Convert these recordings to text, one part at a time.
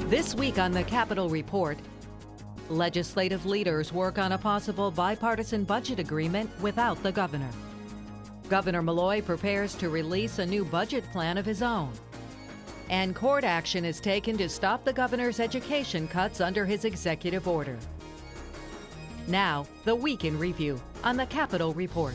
This week on the Capitol Report, legislative leaders work on a possible bipartisan budget agreement without the governor. Governor Malloy prepares to release a new budget plan of his own. And court action is taken to stop the governor's education cuts under his executive order. Now, the week in review on the Capitol Report.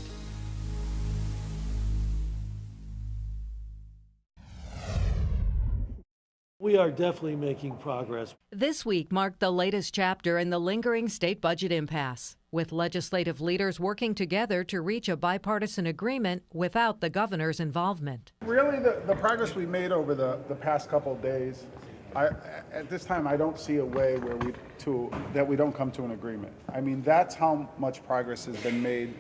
We are definitely making progress. This week marked the latest chapter in the lingering state budget impasse, with legislative leaders working together to reach a bipartisan agreement without the governor's involvement. Really, the progress we made over the past couple of days, at this time, I don't see a way where we don't come to an agreement. I mean, that's how much progress has been made.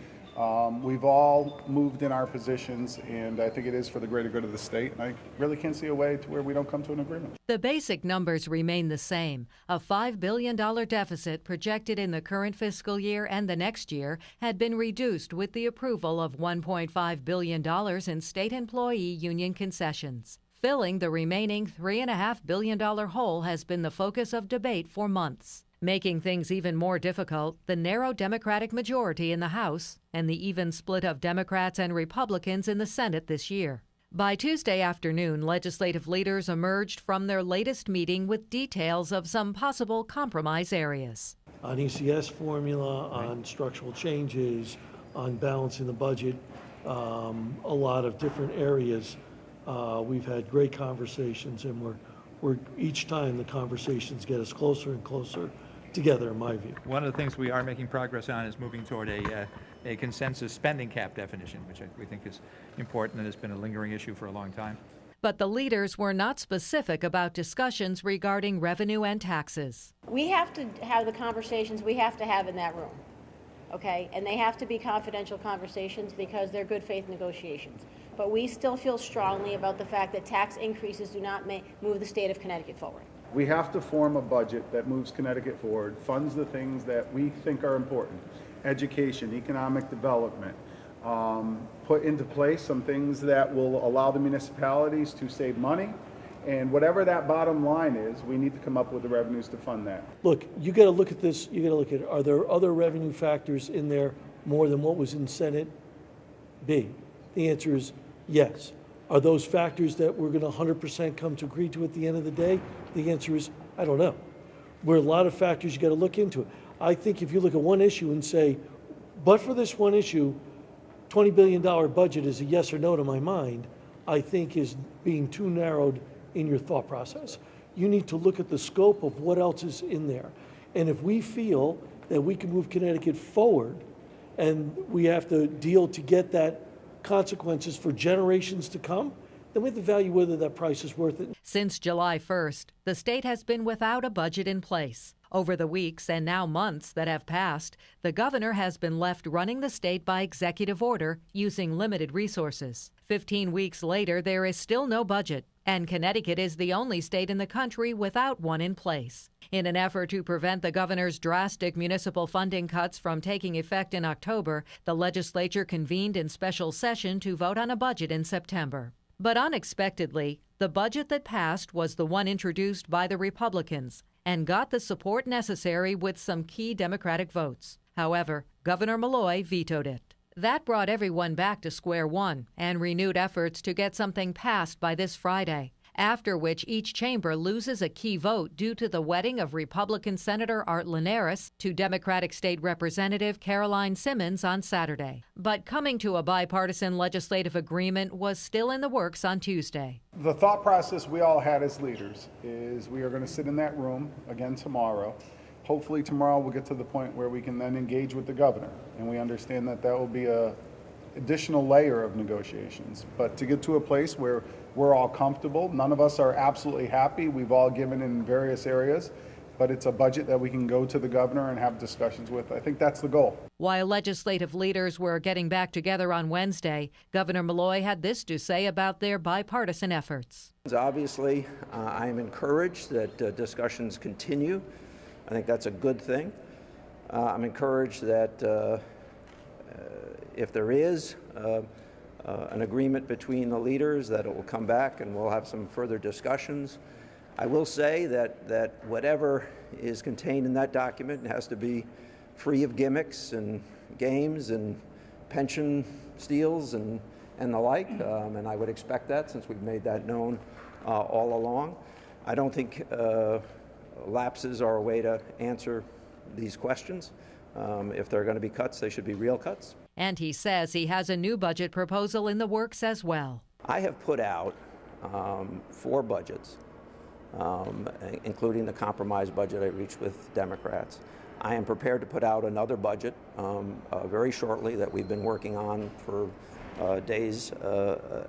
We've all moved in our positions, and I think it is for the greater good of the state, and I really can't see a way to where we don't come to an agreement. The basic numbers remain the same. A $5 billion deficit projected in the current fiscal year and the next year had been reduced with the approval of $1.5 billion in state employee union concessions. Filling the remaining $3.5 billion hole has been the focus of debate for months. Making things even more difficult, the narrow Democratic majority in the House and the even split of Democrats and Republicans in the Senate this year. By Tuesday afternoon, legislative leaders emerged from their latest meeting with details of some possible compromise areas. On ECS formula, on structural changes, on balancing the budget, a lot of different areas. We've had great conversations, and we're each time the conversations get us closer and closer together, in my view. One of the things we are making progress on is moving toward a consensus spending cap definition, which we think is important and has been a lingering issue for a long time. But the leaders were not specific about discussions regarding revenue and taxes. We have to have the conversations we have to have in that room, okay? And they have to be confidential conversations because they're good faith negotiations. But we still feel strongly about the fact that tax increases do not move the state of Connecticut forward. We have to form a budget that moves Connecticut forward, funds the things that we think are important: education, economic development, put into place some things that will allow the municipalities to save money, and whatever that bottom line is, we need to come up with the revenues to fund that. Look, you got to look at this, you got to look at, are there other revenue factors in there more than what was in Senate B? The answer is yes. Are those factors that we're going to 100% come to agree to at the end of the day? The answer is, I don't know. There are a lot of factors you got to look into it. I think if you look at one issue and say, but for this one issue, $20 billion budget is a yes or no to my mind, I think is being too narrowed in your thought process. You need to look at the scope of what else is in there. And if we feel that we can move Connecticut forward and we have to deal to get that consequences for generations to come, then we have to value whether that price is worth it. Since July 1st, the state has been without a budget in place. Over the weeks and now months that have passed, the governor has been left running the state by executive order using limited resources. 15 weeks later, there is still no budget, and Connecticut is the only state in the country without one in place. In an effort to prevent the governor's drastic municipal funding cuts from taking effect in October, the legislature convened in special session to vote on a budget in September. But unexpectedly, the budget that passed was the one introduced by the Republicans and got the support necessary with some key Democratic votes. However, Governor Malloy vetoed it. That brought everyone back to square one and renewed efforts to get something passed by this Friday, after which each chamber loses a key vote due to the wedding of Republican Senator Art Linares to Democratic State Representative Caroline Simmons on Saturday. But coming to a bipartisan legislative agreement was still in the works on Tuesday. The thought process we all had as leaders is we are going to sit in that room again tomorrow. Hopefully tomorrow we'll get to the point where we can then engage with the governor, and we understand that that will be a additional layer of negotiations. But to get to a place where we're all comfortable, none of us are absolutely happy, we've all given in various areas, but it's a budget that we can go to the governor and have discussions with. I think that's the goal. While legislative leaders were getting back together on Wednesday, Governor Malloy had this to say about their bipartisan efforts. Obviously, I am encouraged that discussions continue. I think that's a good thing. I'm encouraged that if there is an agreement between the leaders, that it will come back and we'll have some further discussions. I will say that whatever is contained in that document has to be free of gimmicks and games and pension steals and the like, and I would expect that since we've made that known all along. I don't think lapses are a way to answer these questions. If there are going to be cuts, they should be real cuts. And he says he has a new budget proposal in the works as well. I have put out 4 budgets, including the compromise budget I reached with Democrats. I am prepared to put out another budget very shortly that we've been working on for days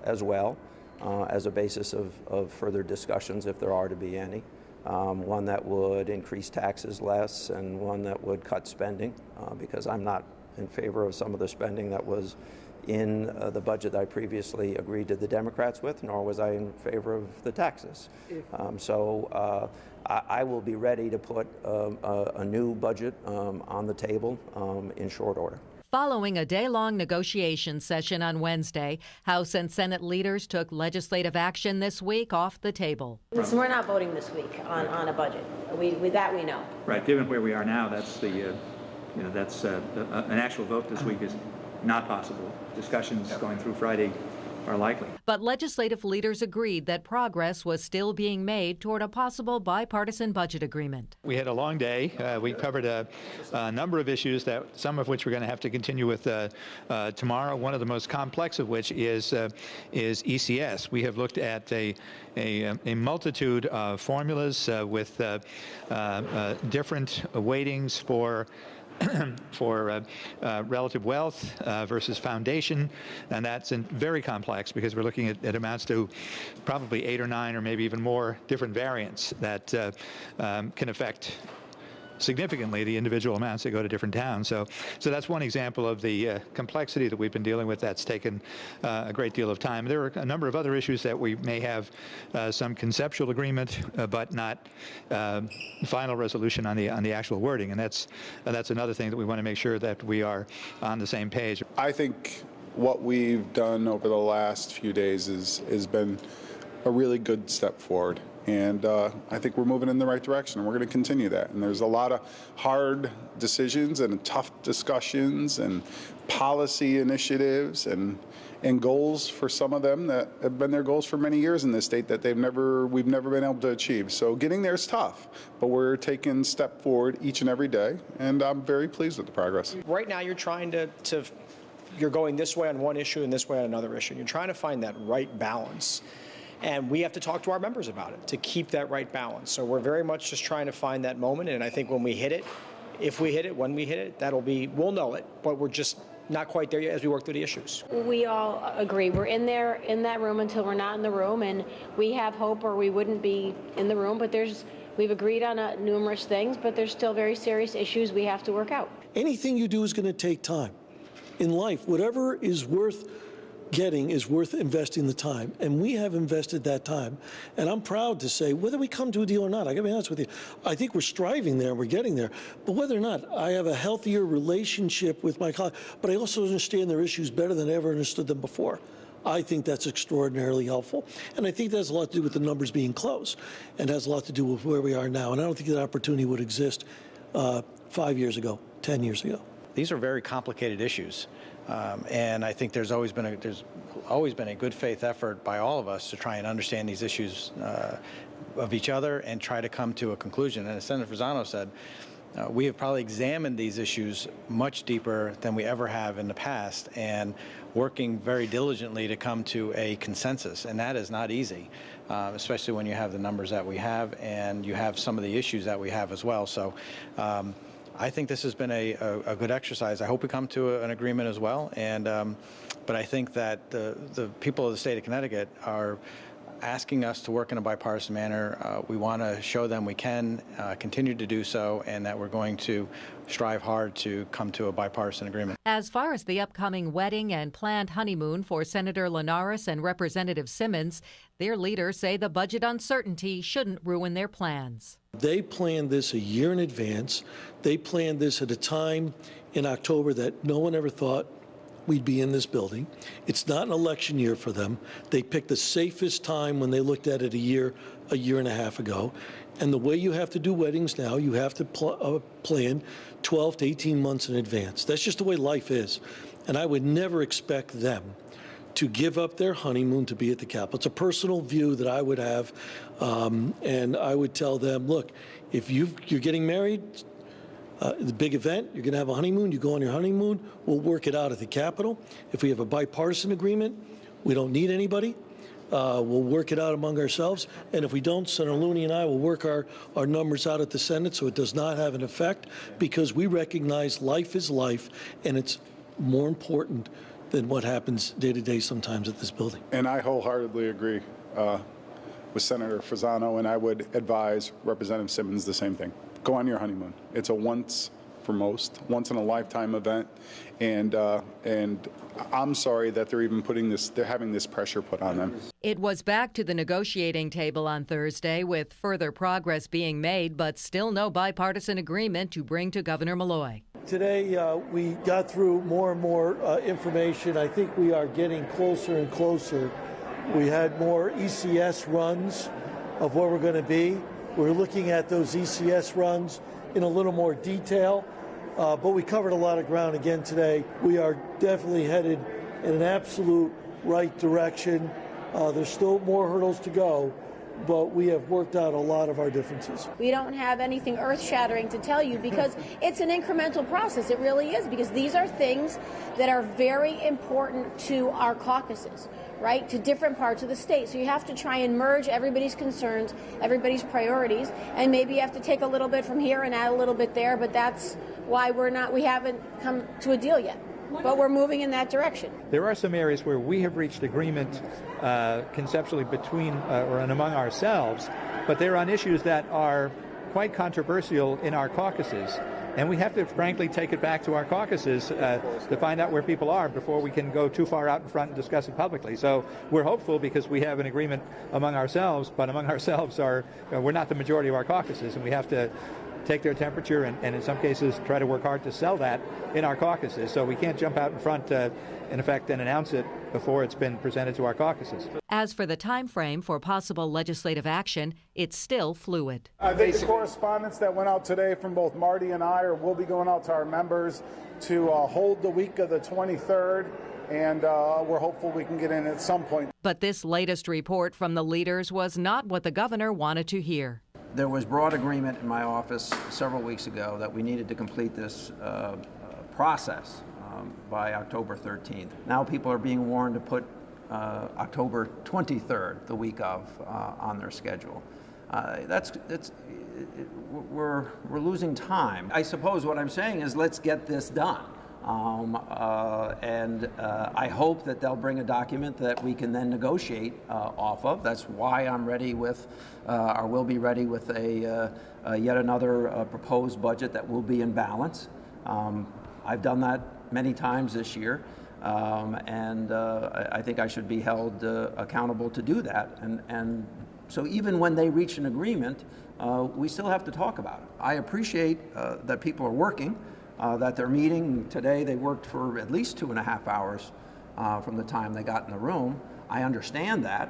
as well, as a basis of further discussions if there are to be any. One that would increase taxes less and one that would cut spending, because I'm not in favor of some of the spending that was in the budget that I previously agreed to the Democrats with, nor was I in favor of the taxes. I will be ready to put a new budget on the table in short order. Following a day-long negotiation session on Wednesday, House and Senate leaders took legislative action this week off the table. So we're not voting this week on a budget. We know. Right. Given where we are now, that's an actual vote this week is not possible. Discussions going through Friday are likely. But legislative leaders agreed that progress was still being made toward a possible bipartisan budget agreement. We had a long day. We covered a number of issues, some of which we're going to have to continue with tomorrow. One of the most complex of which is ECS. We have looked at a multitude of formulas with different weightings for relative wealth versus foundation, and that's very complex because we're looking at amounts to probably 8 or 9 or maybe even more different variants that can affect significantly the individual amounts that go to different towns. So that's one example of the complexity that we've been dealing with that's taken a great deal of time. There are a number of other issues that we may have some conceptual agreement, but not final resolution on the actual wording, and that's another thing that we want to make sure that we are on the same page. I think what we've done over the last few days has been a really good step forward. And I think we're moving in the right direction, and we're going to continue that. And there's a lot of hard decisions and tough discussions and policy initiatives and goals for some of them that have been their goals for many years in this state that we've never been able to achieve. So getting there is tough, but we're taking a step forward each and every day, and I'm very pleased with the progress. Right now you're trying you're going this way on one issue and this way on another issue. You're trying to find that right balance. And we have to talk to our members about it to keep that right balance. So we're very much just trying to find that moment. And I think when we hit it, if we hit it, when we hit it, we'll know it. But we're just not quite there yet as we work through the issues. We all agree. We're in that room until we're not in the room. And we have hope or we wouldn't be in the room. But we've agreed on numerous things, but there's still very serious issues we have to work out. Anything you do is going to take time. In life, whatever is worth getting is worth investing the time, and we have invested that time. And I'm proud to say, whether we come to a deal or not, I gotta be honest with you, I think we're striving there, we're getting there. But whether or not, I have a healthier relationship with my colleagues, but I also understand their issues better than I ever understood them before. I think that's extraordinarily helpful. And I think that has a lot to do with the numbers being close, and has a lot to do with where we are now. And I don't think that opportunity would exist 5 years ago, 10 years ago. These are very complicated issues. And I think there's always been a good faith effort by all of us to try and understand these issues of each other and try to come to a conclusion. And as Senator Fasano said, we have probably examined these issues much deeper than we ever have in the past, and working very diligently to come to a consensus. And that is not easy, especially when you have the numbers that we have and you have some of the issues that we have as well. So I think this has been a good exercise. I hope we come to an agreement as well. And but I think that the people of the state of Connecticut are asking us to work in a bipartisan manner. We want to show them we can continue to do so, and that we're going to strive hard to come to a bipartisan agreement. As far as the upcoming wedding and planned honeymoon for Senator Linares and Representative Simmons, their leaders say the budget uncertainty shouldn't ruin their plans. They planned this a year in advance. They planned this at a time in October that no one ever thought we'd be in this building. It's not an election year for them. They picked the safest time when they looked at it a year and a half ago. And the way you have to do weddings now, you have to plan 12 to 18 months in advance. That's just the way life is. And I would never expect them to give up their honeymoon to be at the Capitol. It's a personal view that I would have, and I would tell them, look, if you're getting married, the big event, you're going to have a honeymoon, you go on your honeymoon, we'll work it out at the Capitol. If we have a bipartisan agreement, we don't need anybody. We'll work it out among ourselves. And if we don't, Senator Looney and I will work our numbers out at the Senate so it does not have an effect, because we recognize life is life, and it's more important than what happens day to day sometimes at this building. And I wholeheartedly agree with Senator Fasano, and I would advise Representative Simmons the same thing. Go on your honeymoon. It's a once in a lifetime event, and I'm sorry that they're having this pressure put on them. It was back to the negotiating table on Thursday, with further progress being made, but still no bipartisan agreement to bring to Governor Malloy. Today, we got through more and more information. I think we are getting closer and closer. We had more ECS runs of where we're going to be. We're looking at those ECS runs in a little more detail, but we covered a lot of ground again today. We are definitely headed in an absolute right direction. There's still more hurdles to go, but we have worked out a lot of our differences. We don't have anything earth-shattering to tell you because it's an incremental process. It really is, because these are things that are very important to our caucuses, right, to different parts of the state. So you have to try and merge everybody's concerns, everybody's priorities, and maybe you have to take a little bit from here and add a little bit there, but that's why we haven't come to a deal yet. But we're moving in that direction. There are some areas where we have reached agreement conceptually between and among ourselves, but they're on issues that are quite controversial in our caucuses. And we have to, frankly, take it back to our caucuses to find out where people are before we can go too far out in front and discuss it publicly. So we're hopeful because we have an agreement among ourselves, but among ourselves we're not the majority of our caucuses, and we have to take their temperature and in some cases try to work hard to sell that in our caucuses. So we can't jump out in front, in effect, and announce it before it's been presented to our caucuses. As for the time frame for possible legislative action, it's still fluid. I think the correspondence that went out today from both Marty and I will be going out to our members to hold the week of the 23rd, and we're hopeful we can get in at some point. But this latest report from the leaders was not what the governor wanted to hear. There was broad agreement in my office several weeks ago that we needed to complete this process by October 13th. Now people are being warned to put October 23rd, the week of, on their schedule. We're losing time. I suppose what I'm saying is let's get this done. I hope that they'll bring a document that we can then negotiate off of. That's why I'm ready with, or will be ready with yet another proposed budget that will be in balance. I've done that many times this year, and I think I should be held accountable to do that. And so even when they reach an agreement, we still have to talk about it. I appreciate that people are working. That they're meeting. Today they worked for at least 2.5 hours from the time they got in the room. I understand that,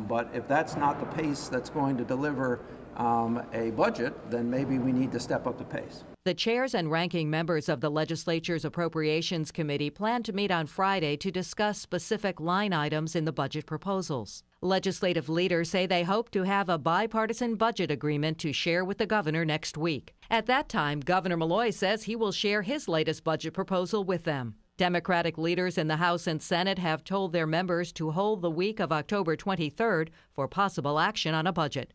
but if that's not the pace that's going to deliver a budget, then maybe we need to step up the pace. The chairs and ranking members of the legislature's Appropriations Committee plan to meet on Friday to discuss specific line items in the budget proposals. Legislative leaders say they hope to have a bipartisan budget agreement to share with the governor next week. At that time, Governor Malloy says he will share his latest budget proposal with them. Democratic leaders in the House and Senate have told their members to hold the week of October 23rd for possible action on a budget.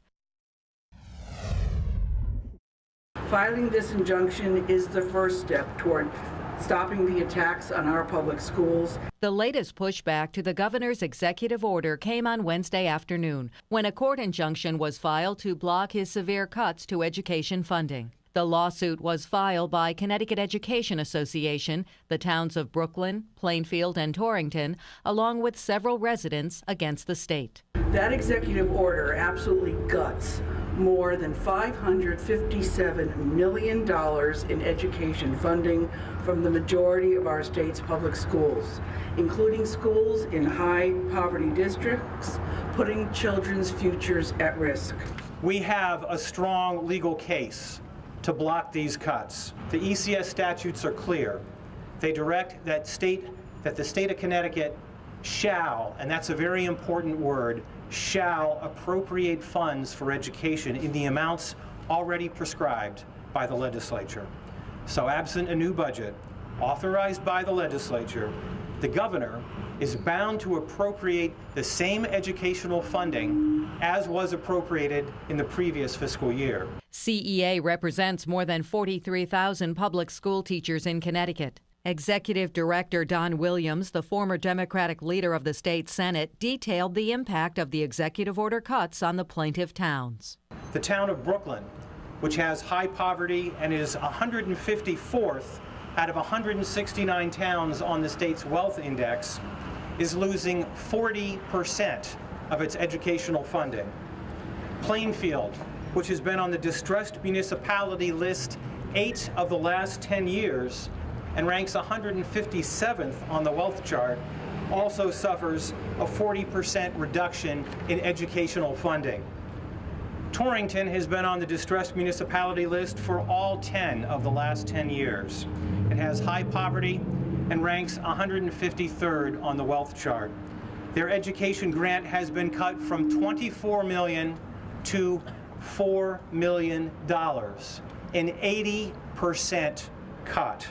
Filing this injunction is the first step toward stopping the attacks on our public schools. The latest pushback to the governor's executive order came on Wednesday afternoon when a court injunction was filed to block his severe cuts to education funding. The lawsuit was filed by Connecticut Education Association, the towns of Brooklyn, Plainfield, and Torrington, along with several residents against the state. That executive order absolutely guts more than $557 million in education funding from the majority of our state's public schools, including schools in high poverty districts, putting children's futures at risk. We have a strong legal case to block these cuts. The ECS statutes are clear. They direct that the state of Connecticut shall, and that's a very important word, shall appropriate funds for education in the amounts already prescribed by the legislature. So absent a new budget authorized by the legislature, the governor is bound to appropriate the same educational funding as was appropriated in the previous fiscal year. CEA represents more than 43,000 public school teachers in Connecticut. Executive Director Don Williams, the former Democratic leader of the state Senate, detailed the impact of the executive order cuts on the plaintiff towns. The town of Brooklyn, which has high poverty and is 154th out of 169 towns on the state's wealth index, is losing 40% of its educational funding. Plainfield, which has been on the distressed municipality list 8 of the last 10 years, and ranks 157th on the wealth chart, also suffers a 40% reduction in educational funding. Torrington has been on the distressed municipality list for all 10 of the last 10 years. It has high poverty and ranks 153rd on the wealth chart. Their education grant has been cut from $24 million to $4 million, an 80% cut.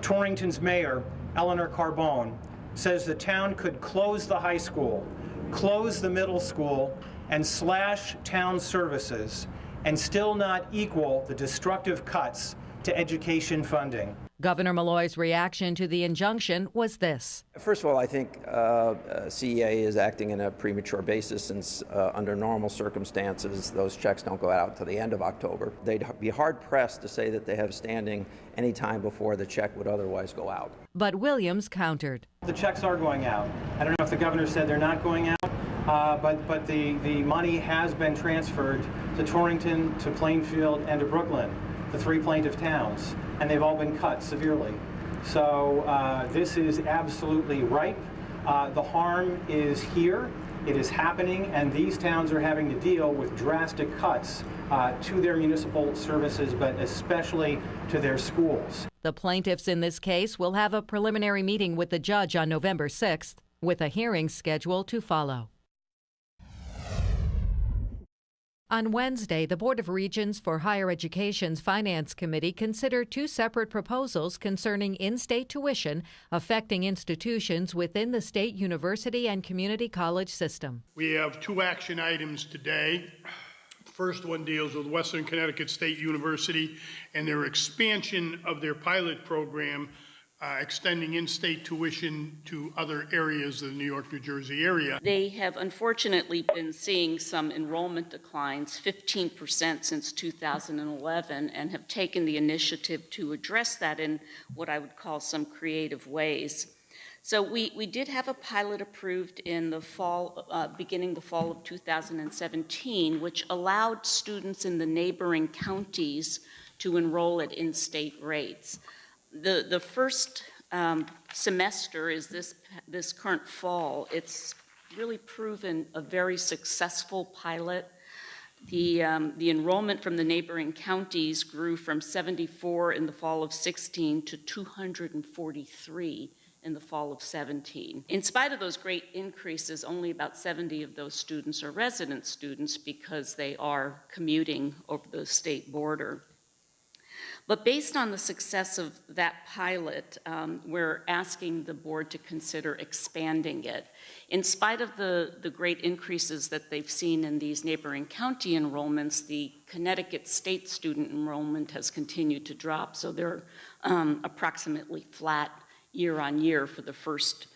Torrington's mayor, Eleanor Carbone, says the town could close the high school, close the middle school, and slash town services, and still not equal the destructive cuts to education funding. Governor Malloy's reaction to the injunction was this. First of all, I think CEA is acting in a premature basis since under normal circumstances, those checks don't go out until the end of October. They'd be hard-pressed to say that they have standing any time before the check would otherwise go out. But Williams countered. The checks are going out. I don't know if the governor said they're not going out, but the money has been transferred to Torrington, to Plainfield, and to Brooklyn, the 3 plaintiff towns, and they've all been cut severely. So this is absolutely ripe. The harm is here, it is happening, and these towns are having to deal with drastic cuts to their municipal services, but especially to their schools. The plaintiffs in this case will have a preliminary meeting with the judge on November 6th, with a hearing scheduled to follow. On Wednesday, the Board of Regents for Higher Education's Finance Committee considered 2 separate proposals concerning in-state tuition affecting institutions within the state university and community college system. We have 2 action items today. The first one deals with Western Connecticut State University and their expansion of their pilot program, extending in-state tuition to other areas of the New York, New Jersey area. They have unfortunately been seeing some enrollment declines, 15% since 2011, and have taken the initiative to address that in what I would call some creative ways. So we did have a pilot approved in the fall, beginning the fall of 2017, which allowed students in the neighboring counties to enroll at in-state rates. The first semester is this current fall. It's really proven a very successful pilot. The enrollment from the neighboring counties grew from 74 in the fall of 16 to 243 in the fall of 17. In spite of those great increases, only about 70 of those students are resident students because they are commuting over the state border. But based on the success of that pilot, we're asking the board to consider expanding it. In spite of the great increases that they've seen in these neighboring county enrollments, the Connecticut state student enrollment has continued to drop, so they're approximately flat year on year for the first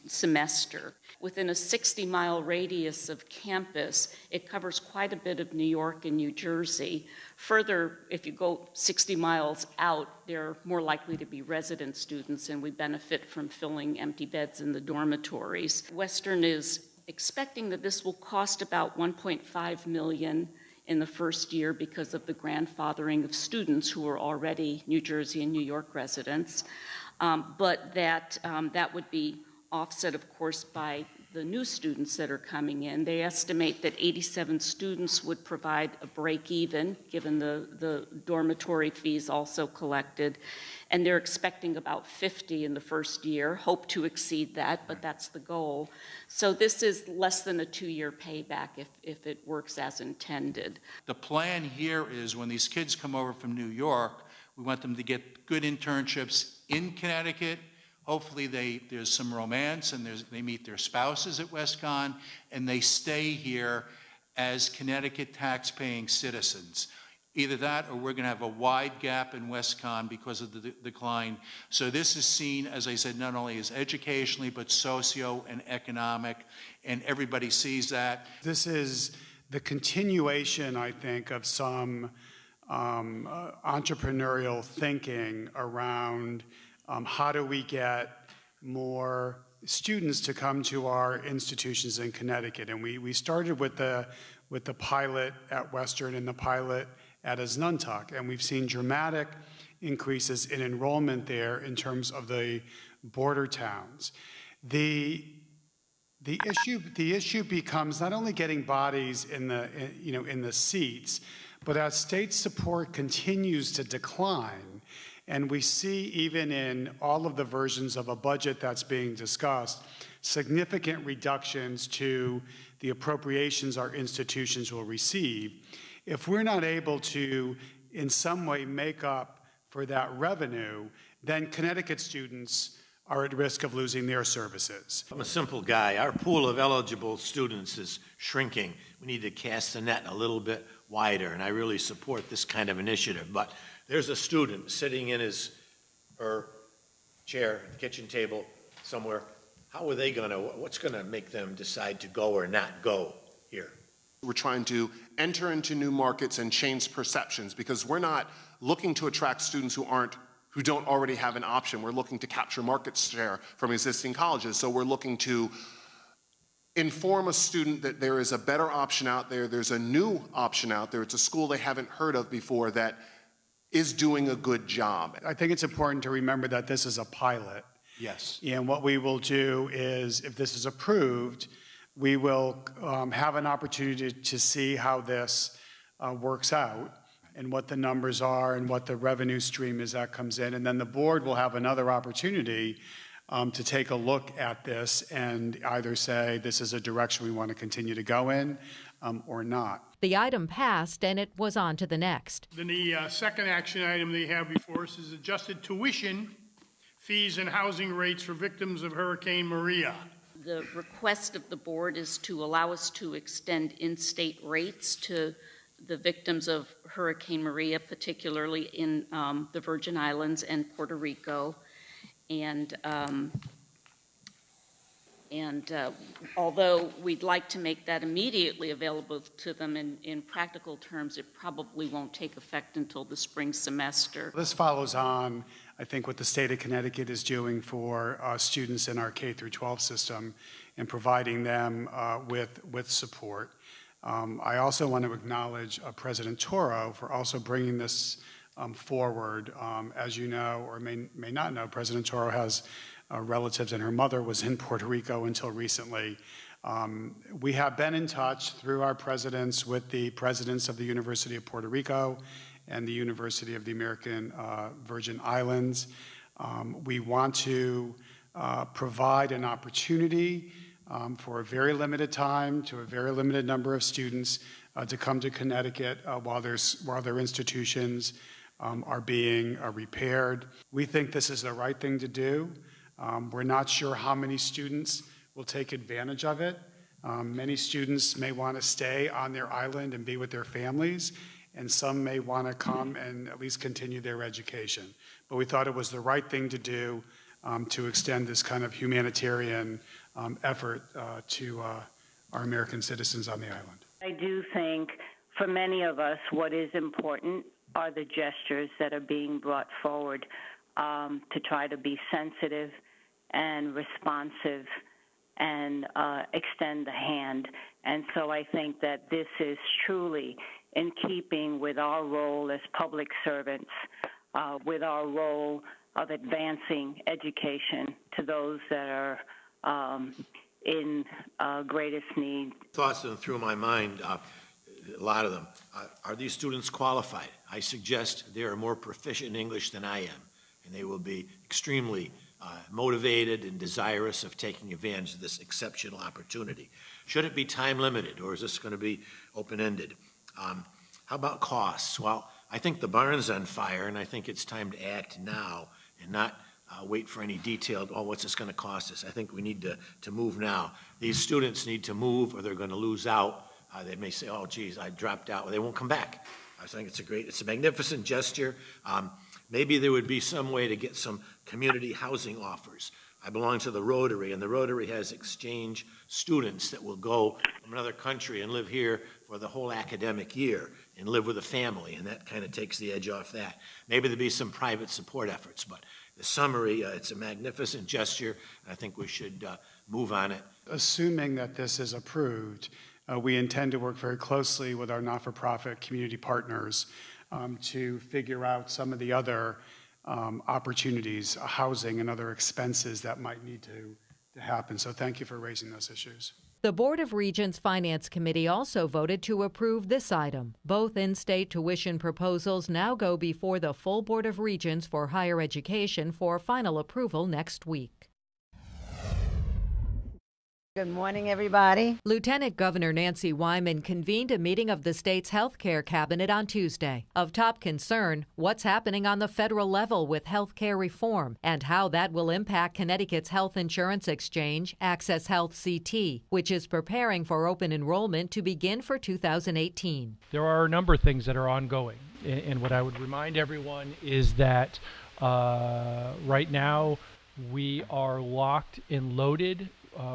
semester. Within a 60-mile radius of campus, it covers quite a bit of New York and New Jersey. Further, if you go 60 miles out, they're more likely to be resident students, and we benefit from filling empty beds in the dormitories. Western is expecting that this will cost about $1.5 million in the first year because of the grandfathering of students who are already New Jersey and New York residents, but that would be offset, of course, by the new students that are coming in. They estimate that 87 students would provide a break even, given the dormitory fees also collected. And they're expecting about 50 in the first year, hope to exceed that, but that's the goal. So this is less than a 2-year payback if it works as intended. The plan here is when these kids come over from New York, we want them to get good internships in Connecticut. Hopefully there's some romance and they meet their spouses at WestConn and they stay here as Connecticut tax-paying citizens. Either that or we're going to have a wide gap in WestConn because of the decline. So this is seen, as I said, not only as educationally, but socio and economic, and everybody sees that. This is the continuation, I think, of some entrepreneurial thinking around how do we get more students to come to our institutions in Connecticut. And we started with the pilot at Western and the pilot at Asnuntuck, and we've seen dramatic increases in enrollment there in terms of the border towns. The issue becomes not only getting bodies in the seats, but as state support continues to decline, and we see even in all of the versions of a budget that's being discussed, significant reductions to the appropriations our institutions will receive. If we're not able to, in some way, make up for that revenue, then Connecticut students are at risk of losing their services. I'm a simple guy. Our pool of eligible students is shrinking. We need to cast the net a little bit wider, and I really support this kind of initiative. But there's a student sitting in her chair at the kitchen table somewhere. How are they what's gonna make them decide to go or not go here? We're trying to enter into new markets and change perceptions because we're not looking to attract students who don't already have an option. We're looking to capture market share from existing colleges. So we're looking to inform a student that there is a better option out there. There's a new option out there. It's a school they haven't heard of before that is doing a good job. I think it's important to remember that this is a pilot. Yes. And what we will do is, if this is approved, we will have an opportunity to see how this works out and what the numbers are and what the revenue stream is that comes in. And then the board will have another opportunity to take a look at this and either say this is a direction we want to continue to go in or not. The item passed and it was on to the next. Then the second action item they have before us is adjusted tuition, fees, and housing rates for victims of Hurricane Maria. The request of the board is to allow us to extend in-state rates to the victims of Hurricane Maria, particularly in the Virgin Islands and Puerto Rico. And although we'd like to make that immediately available to them in practical terms, it probably won't take effect until the spring semester. This follows on, I think, what the state of Connecticut is doing for students in our K-12 system and providing them with support. I also want to acknowledge President Toro for also bringing this forward. As you know, or may not know, President Toro has relatives, and her mother was in Puerto Rico until recently. We have been in touch through our presidents with the presidents of the University of Puerto Rico and the University of the American Virgin Islands. We want to provide an opportunity for a very limited time to a very limited number of students to come to Connecticut while their institutions are being repaired. We think this is the right thing to do. We're not sure how many students will take advantage of it. Many students may want to stay on their island and be with their families, and some may want to come and at least continue their education. But we thought it was the right thing to do to extend this kind of humanitarian effort to our American citizens on the island. I do think for many of us what is important are the gestures that are being brought forward to try to be sensitive and responsive and extend the hand. And so I think that this is truly in keeping with our role as public servants, with our role of advancing education to those that are in greatest need. Thoughts that through my mind, a lot of them, are these students qualified? I suggest they are more proficient in English than I am, and they will be extremely motivated and desirous of taking advantage of this exceptional opportunity. Should it be time limited, or is this going to be open-ended? How about costs? Well, I think the barn's on fire, and I think it's time to act now and not wait for any detailed, what's this going to cost us? I think we need to move now. These students need to move or they're going to lose out. They may say, oh, geez, I dropped out. Well, they won't come back. I think it's a magnificent gesture. Maybe there would be some way to get some community housing offers. I belong to the Rotary, and the Rotary has exchange students that will go from another country and live here for the whole academic year and live with a family, and that kind of takes the edge off that. Maybe there'd be some private support efforts, but the summary, it's a magnificent gesture, and I think we should move on it. Assuming that this is approved, we intend to work very closely with our not-for-profit community partners to figure out some of the other opportunities, housing and other expenses that might need to happen. So thank you for raising those issues. The Board of Regents Finance Committee also voted to approve this item. Both in-state tuition proposals now go before the full Board of Regents for Higher Education for final approval next week. Good morning, everybody. Lieutenant Governor Nancy Wyman convened a meeting of the state's health care cabinet on Tuesday. Of top concern, what's happening on the federal level with health care reform and how that will impact Connecticut's health insurance exchange, Access Health CT, which is preparing for open enrollment to begin for 2018. There are a number of things that are ongoing, and what I would remind everyone is that right now we are locked and loaded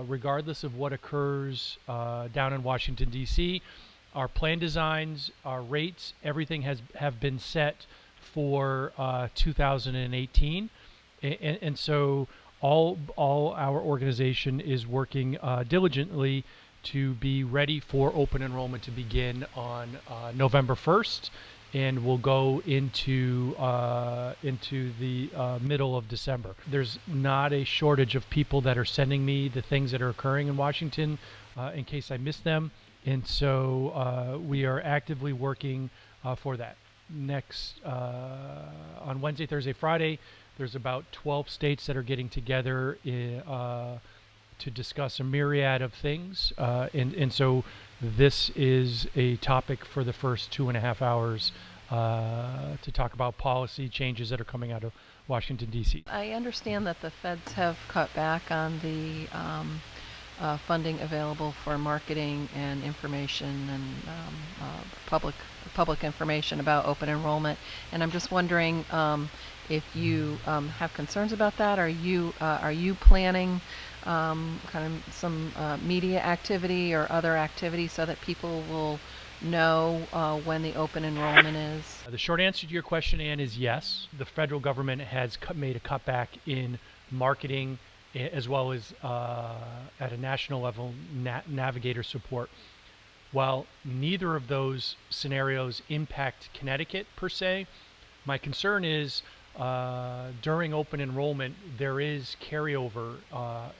regardless of what occurs down in Washington, D.C. Our plan designs, our rates, everything have been set for 2018. And so all our organization is working diligently to be ready for open enrollment to begin on November 1st. And we'll go into the middle of December. There's not a shortage of people that are sending me the things that are occurring in Washington in case I miss them. And so we are actively working for that. Next, on Wednesday, Thursday, Friday, there's about 12 states that are getting together to discuss a myriad of things. And so this is a topic for the first 2.5 hours to talk about policy changes that are coming out of Washington, D.C. I understand that the feds have cut back on the funding available for marketing and information and public information about open enrollment. And I'm just wondering if you have concerns about that. Are you planning kind of some media activity or other activity so that people will know when the open enrollment is? The short answer to your question, Ann, is yes. The federal government has made a cutback in marketing as well as at a national level navigator support. While neither of those scenarios impact Connecticut per se, my concern is during open enrollment, there is carryover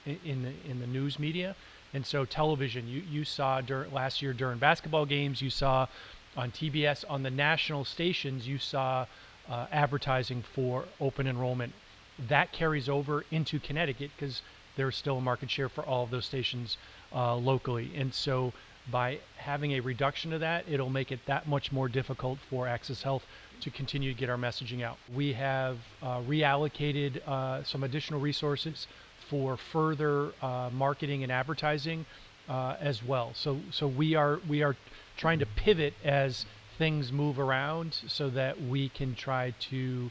in the news media, and so television. You saw last year during basketball games, you saw on TBS, on the national stations, you saw advertising for open enrollment. That carries over into Connecticut because there's still a market share for all of those stations locally, and so by having a reduction of that, it'll make it that much more difficult for Access Health to continue to get our messaging out. We have reallocated some additional resources for further marketing and advertising as well. So we are trying to pivot as things move around so that we can try to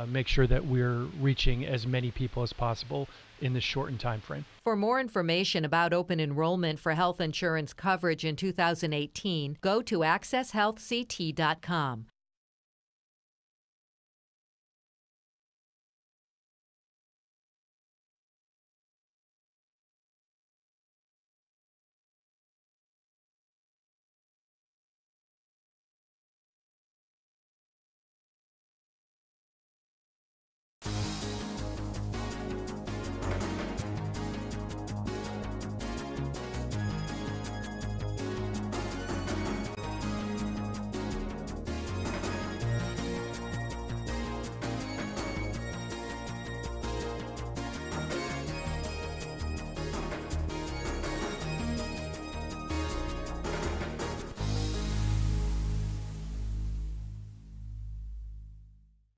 make sure that we're reaching as many people as possible in this shortened time frame. For more information about open enrollment for health insurance coverage in 2018, go to accesshealthct.com.